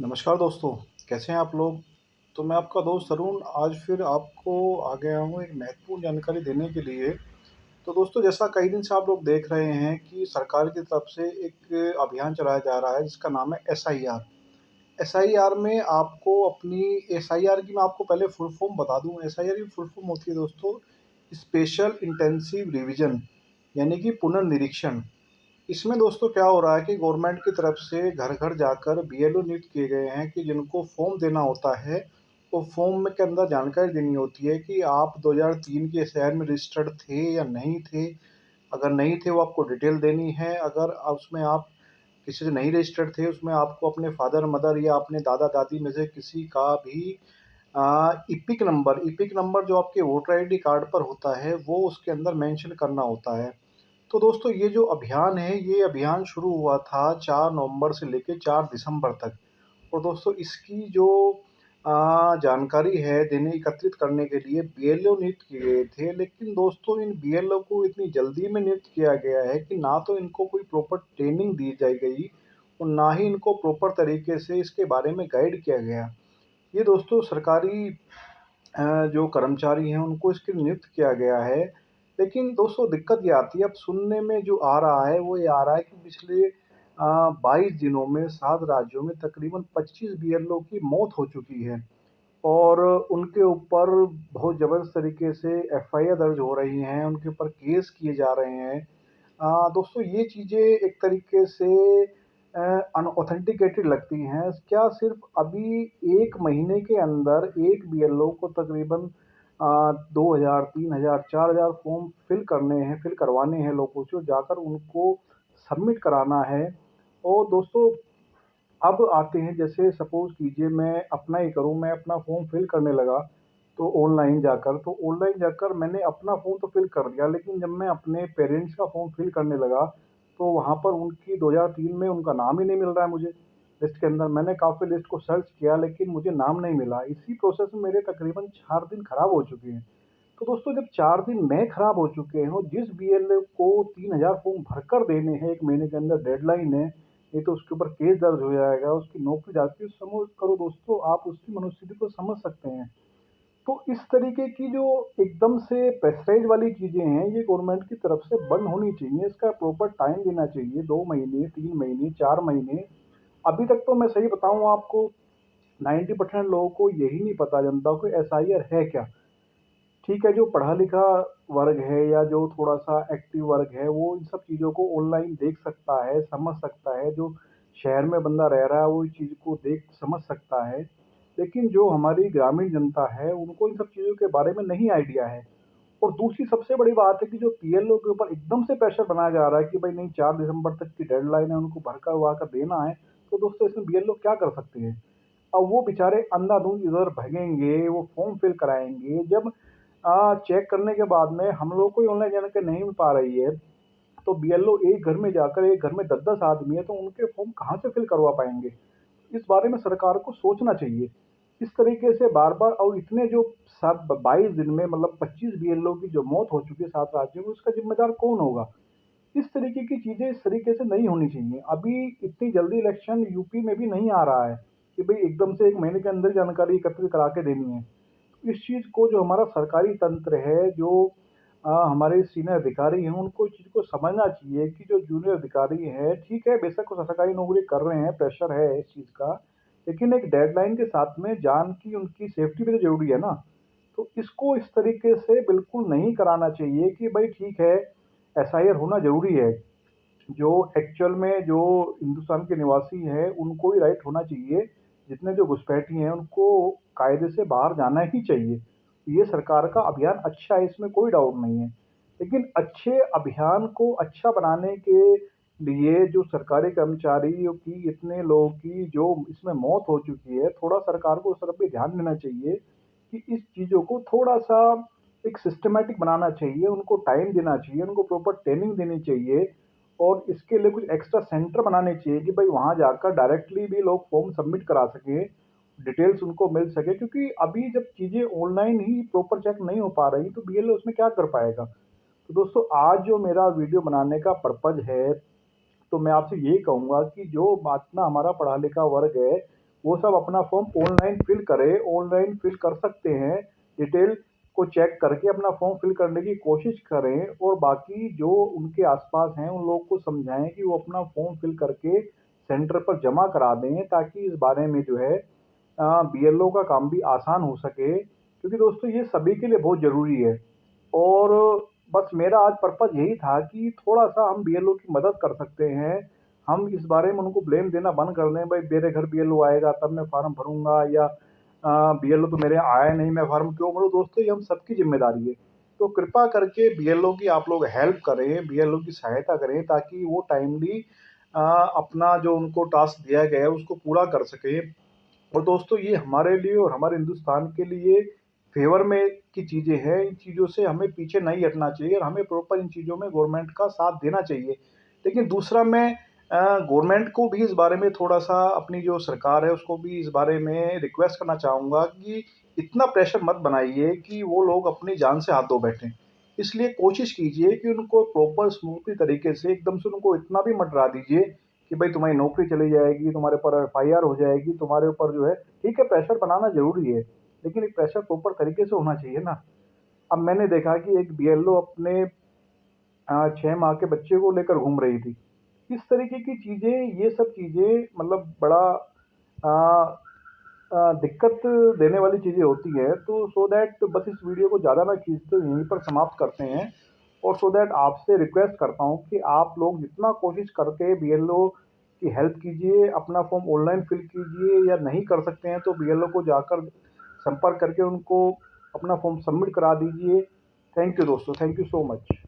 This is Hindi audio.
नमस्कार दोस्तों, कैसे हैं आप लोग? तो मैं आपका दोस्त अरुण आज फिर आपको आ गया हूँ एक महत्वपूर्ण जानकारी देने के लिए। तो दोस्तों जैसा कई दिन से आप लोग देख रहे हैं कि सरकार की तरफ से एक अभियान चलाया जा रहा है जिसका नाम है एसआईआर। एसआईआर में आपको अपनी एसआईआर की मैं आपको पहले फुल फॉर्म बता दूँ। एसआईआर की फुल फॉर्म होती है दोस्तों स्पेशल इंटेंसिव रिविज़न यानी कि पुनर्निरीक्षण। इसमें दोस्तों क्या हो रहा है कि गवर्नमेंट की तरफ से घर-घर जाकर बीएलओ नियुक्त किए गए हैं कि जिनको फॉर्म देना होता है, वो फॉर्म में के अंदर जानकारी देनी होती है कि आप 2003 के एसआईआर में रजिस्टर्ड थे या नहीं थे। अगर नहीं थे, वो आपको डिटेल देनी है। अगर उसमें आप किसी से नहीं रजिस्टर्ड थे, उसमें आपको अपने फादर-मदर या अपने दादा-दादी में से किसी का भी ईपिक नंबर जो आपके वोटर आईडी कार्ड पर होता है, वो उसके अंदर मेंशन करना होता है। तो दोस्तों ये जो अभियान है, ये अभियान शुरू हुआ था 4 नवंबर से लेके 4 दिसंबर तक। और दोस्तों इसकी जो जानकारी है देने एकत्रित करने के लिए बीएलओ नियुक्त किए गए थे, लेकिन दोस्तों इन बीएलओ को इतनी जल्दी में नियुक्त किया गया है कि ना तो इनको कोई प्रॉपर ट्रेनिंग दी जाई गई और ना ही इनको प्रॉपर तरीके से इसके बारे में गाइड किया गया। ये दोस्तों सरकारी जो कर्मचारी हैं उनको इसके लिए नियुक्त किया गया है। लेकिन दोस्तों दिक्कत ये आती है अब सुनने में जो आ रहा है वो ये आ रहा है कि पिछले 22 दिनों में 7 राज्यों में तकरीबन 25 बीएलओ की मौत हो चुकी है और उनके ऊपर बहुत ज़बरदस्त तरीके से एफआईआर दर्ज हो रही हैं, उनके ऊपर केस किए जा रहे हैं। दोस्तों ये चीज़ें एक तरीके से अनऑथेंटिकेटेड लगती हैं। क्या सिर्फ़ अभी 1 महीने के अंदर एक बीएलओ को तकरीबन 2000, 3000, 4000 फ़ॉर्म फ़िल करवाने हैं लोगों से, जाकर उनको सबमिट कराना है। और दोस्तों अब आते हैं जैसे सपोज़ कीजिए मैं अपना ही करूँ, मैं अपना फ़ॉर्म फ़िल करने लगा, तो ऑनलाइन जाकर मैंने अपना फ़ॉर्म तो फ़िल कर दिया, लेकिन जब मैं अपने पेरेंट्स का फ़ॉर्म फ़िल करने लगा, तो वहाँ पर उनकी 2003 में उनका नाम ही नहीं मिल रहा है मुझे, लिस्ट के अंदर। मैंने काफ़ी लिस्ट को सर्च किया, लेकिन मुझे नाम नहीं मिला। इसी प्रोसेस में मेरे तकरीबन 4 दिन खराब हो चुके हैं। तो दोस्तों जब 4 दिन मैं खराब हो चुके हैं और जिस बीएलओ को 3000 फ़ॉर्म भरकर देने हैं 1 महीने के अंदर डेडलाइन है, नहीं तो उसके ऊपर केस दर्ज हो जाएगा, उसकी नौकरी जाती है। समझ करो दोस्तों आप उसकी मनोस्थिति को समझ सकते हैं। तो इस तरीके की जो एकदम से प्रेशराइज़ वाली चीज़ें हैं, ये गवर्नमेंट की तरफ से बंद होनी चाहिए। इसका प्रॉपर टाइम देना चाहिए, 2 महीने, 3 महीने, 4 महीने। अभी तक तो मैं सही बताऊँ आपको 90% लोगों को यही नहीं पता जनता को एसआईआर है क्या? ठीक है, जो पढ़ा-लिखा वर्ग है या जो थोड़ा-सा एक्टिव वर्ग है, वो इन सब चीज़ों को ऑनलाइन देख सकता है, समझ सकता है। जो शहर में बंदा रह रहा है, वो इस चीज़ को देख समझ सकता है। लेकिन जो हमारी ग्रामीण जनता है, उनको इन सब चीज़ों के बारे में नहीं आइडिया है। और दूसरी सबसे बड़ी बात है कि जो पीएलओ के ऊपर एकदम से प्रेशर बनाया जा रहा है कि भाई नहीं 4 दिसंबर तक की डेडलाइन है, उनको भरकर-वरकर देना है। तो दोस्तों इसमें बीएलओ क्या कर सकते हैं? अब वो बेचारे अंधाधुंध इधर भगेंगे, वो फॉर्म फिल कराएँगे, जब चेक करने के बाद में हम लोग को ही ऑनलाइन जानकारी नहीं मिल पा रही है, तो बीएलओ एक घर में 10-10 आदमी है, तो उनके फॉर्म कहाँ से फिल करवा पाएँगे? इस बारे में सरकार को सोचना चाहिए। इस तरीके से बार-बार और इतने जो 22 दिन में मतलब 25 बीएलओ की जो मौत हो चुकी है 7 राज्यों में, उसका ज़िम्मेदार कौन होगा? इस तरीके की चीज़ें इस तरीके से नहीं होनी चाहिए। अभी इतनी जल्दी इलेक्शन यूपी में भी नहीं आ रहा है कि भई एकदम से 1 महीने के अंदर जानकारी एकत्रित करा के देनी है। इस चीज़ को जो हमारा सरकारी तंत्र है, जो हमारे सीनियर अधिकारी हैं, उनको इस चीज़ को समझना चाहिए कि जो जूनियर अधिकारी हैं, ठीक है, बेशक वो सरकारी नौकरी कर रहे हैं, प्रेशर है इस चीज़ का, लेकिन एक डेडलाइन के साथ में जान की उनकी सेफ्टी भी तो ज़रूरी है ना। तो इसको इस तरीके से बिल्कुल नहीं कराना चाहिए कि भई ठीक है, एसआईआर होना ज़रूरी है। जो एक्चुअल में जो हिंदुस्तान के निवासी हैं, उनको ही राइट होना चाहिए। जितने जो घुसपैठी हैं, उनको कायदे से बाहर जाना ही चाहिए। ये सरकार का अभियान अच्छा है, इसमें कोई डाउट नहीं है। लेकिन अच्छे अभियान को अच्छा बनाने के लिए जो सरकारी कर्मचारियों की इतने लोगों की जो इसमें मौत हो चुकी है, थोड़ा सरकार को उस तरफ भी ध्यान देना चाहिए कि इस चीज़ों को थोड़ा-सा एक सिस्टमैटिक बनाना चाहिए, उनको टाइम देना चाहिए, उनको प्रॉपर ट्रेनिंग देनी चाहिए और इसके लिए कुछ एक्स्ट्रा सेंटर बनाने चाहिए कि भाई वहाँ जाकर डायरेक्टली भी लोग फॉर्म सबमिट करा सकें, डिटेल्स उनको मिल सके क्योंकि अभी जब चीज़ें ऑनलाइन ही प्रॉपर चेक नहीं हो पा रही, तो बीएलओ उसमें क्या कर पाएगा? तो दोस्तों आज जो मेरा वीडियो बनाने का पर्पज़ है, तो मैं आपसे यही कहूँगा कि जो इतना हमारा पढ़ा-लिखा वर्ग है, वो सब अपना फॉर्म ऑनलाइन फिल करें, ऑनलाइन फिल कर सकते हैं, डिटेल को चेक करके अपना फॉर्म फिल करने की कोशिश करें और बाकी जो उनके आसपास हैं उन लोगों को समझाएं कि वो अपना फॉर्म फिल करके सेंटर पर जमा करा दें ताकि इस बारे में जो है बीएलओ का काम भी आसान हो सके, क्योंकि दोस्तों ये सभी के लिए बहुत ज़रूरी है। और बस मेरा आज पर्पज़ यही था कि थोड़ा-सा हम बीएलओ की मदद कर सकते हैं। हम इस बारे में उनको ब्लेम देना बंद कर दें, भाई मेरे घर बीएलओ आएगा तब मैं फ़ॉर्म भरूँगा, या बीएलओ तो मेरे आया नहीं मैं फ़ॉर्म क्यों भरूँ? दोस्तों ये हम सबकी ज़िम्मेदारी है। तो कृपा करके बीएलओ की आप लोग हेल्प करें, बीएलओ की सहायता करें ताकि वो टाइमली अपना जो उनको टास्क दिया गया है उसको पूरा कर सकें। और दोस्तों ये हमारे लिए और हमारे हिंदुस्तान के लिए फ़ेवर में की चीज़ें हैं, इन चीज़ों से हमें पीछे नहीं हटना चाहिए और हमें प्रॉपर इन चीज़ों में गवर्नमेंट का साथ देना चाहिए। लेकिन दूसरा मैं गवर्नमेंट को भी इस बारे में थोड़ा-सा, अपनी जो सरकार है उसको भी इस बारे में रिक्वेस्ट करना चाहूँगा कि इतना प्रेशर मत बनाइए कि वो लोग अपनी जान से हाथ धो बैठें। इसलिए कोशिश कीजिए कि उनको प्रॉपर स्मूथली तरीके से एकदम से उनको इतना भी मत डरा दीजिए कि भाई तुम्हारी नौकरी चली जाएगी, तुम्हारे ऊपर एफआईआर हो जाएगी, तुम्हारे ऊपर जो है ठीक है प्रेशर बनाना ज़रूरी है, लेकिन एक प्रेशर प्रॉपर तरीके से होना चाहिए ना। अब मैंने देखा कि एक बीएलओ अपने 6 माह के बच्चे को लेकर घूम रही थी। इस तरीके की चीज़ें, ये सब चीज़ें मतलब बड़ा अ दिक्कत देने वाली चीज़ें होती हैं। तो सो दैट बस इस वीडियो को ज़्यादा ना खींचते हुए यहीं पर समाप्त करते हैं, और सो दैट आपसे रिक्वेस्ट करता हूँ कि आप लोग जितना कोशिश करके बीएलओ की हेल्प कीजिए, अपना फॉर्म ऑनलाइन फिल कीजिए, या नहीं कर सकते हैं तो बीएलओ को जाकर संपर्क करके उनको अपना फॉर्म सबमिट करा दीजिए। थैंक यू दोस्तों, थैंक यू सो मच।